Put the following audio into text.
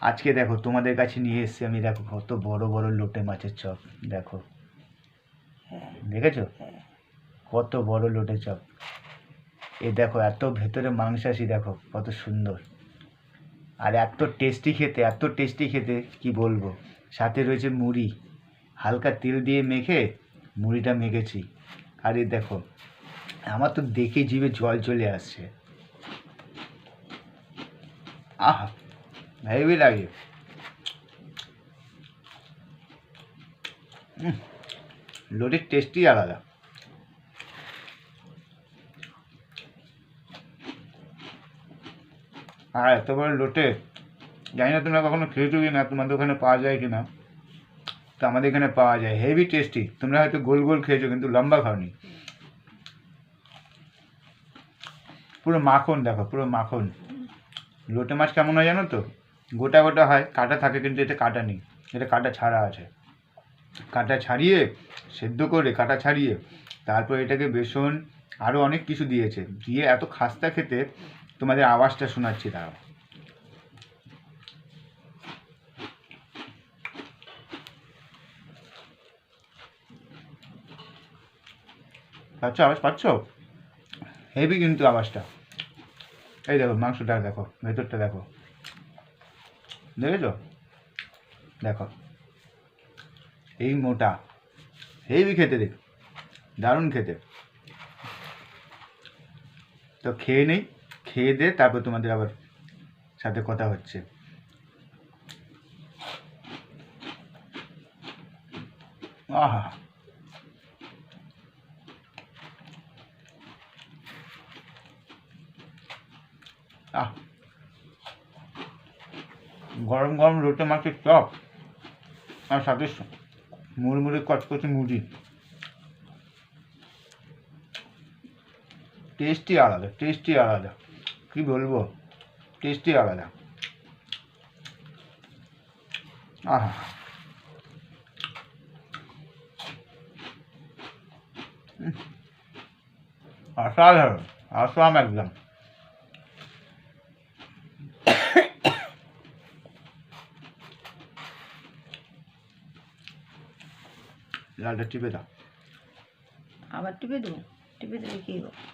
আজকে দেখো তোমাদের কাছে নিয়ে এসেছি আমি, দেখো কত বড় বড় লোটে মাছের চপ, দেখো দেখেছো কত বড় লোটে চপ। এই দেখো এত ভেতরে মাংসাশী, দেখো কত সুন্দর, আর এত টেস্টি খেতে, এত টেস্টি খেতে কি বলবো। সাথে রয়েছে মুড়ি, হালকা তেল দিয়ে মেখে মুড়িটা মেখেছি। আর এই দেখো আমার তো দেখে জিভে জল চলে আসছে, আহা হেভি লাগে। লোটের টেস্টই আলাদা। আর এত বড় লোটে, জানি না তোমরা কখনো খেয়েছো কি না, তোমাদের ওখানে পাওয়া যায় কি না, তো আমাদের এখানে পাওয়া যায়, হেভি টেস্টি। তোমরা হয়তো গোল গোল খেয়েছো কিন্তু লম্বা খাওনি। পুরো মাখন, দেখো পুরো মাখন। লোটে মাছ কেমন হয় জানো তো, গোটা গোটা হয়, কাঁটা থাকে, কিন্তু এতে কাঁটা নেই, এটা কাঁটা ছাড়া আছে। কাঁটা ছাড়িয়ে সেদ্ধ করে, কাঁটা ছাড়িয়ে তারপর এটাকে বেসন আরও অনেক কিছু দিয়েছে, দিয়ে এত খাস্তা খেতে। তোমাদের আওয়াজটা শোনাচ্ছি দাঁড়াও। পাচ্ছ আওয়াজ, পাচ্ছ? হেভি কিন্তু আওয়াজটা। এই দেখো মাংসটা, দেখো ভেতরটা, দেখো দেখেছো, দেখো এই মোটা, হেভি খেতে, দেখ দারুণ খেতে। তো খেয়ে নেই, খেয়ে দে, তারপর তোমাদের আবার সাথে কথা হচ্ছে। আহা, আহ গরম গরম লোটে মাছের চপ, আর সাথে মুড়মুড়ে কচকচে মুড়ি, টেস্টি আলাদা, টেস্টি আলাদা, কী বলবো, টেস্টি আলাদা। আহা, অসাধারণ, অসাম একদম। লালটা টিপে দাও। আবার টিপে দেবো, টিপে দিলে কী হবে?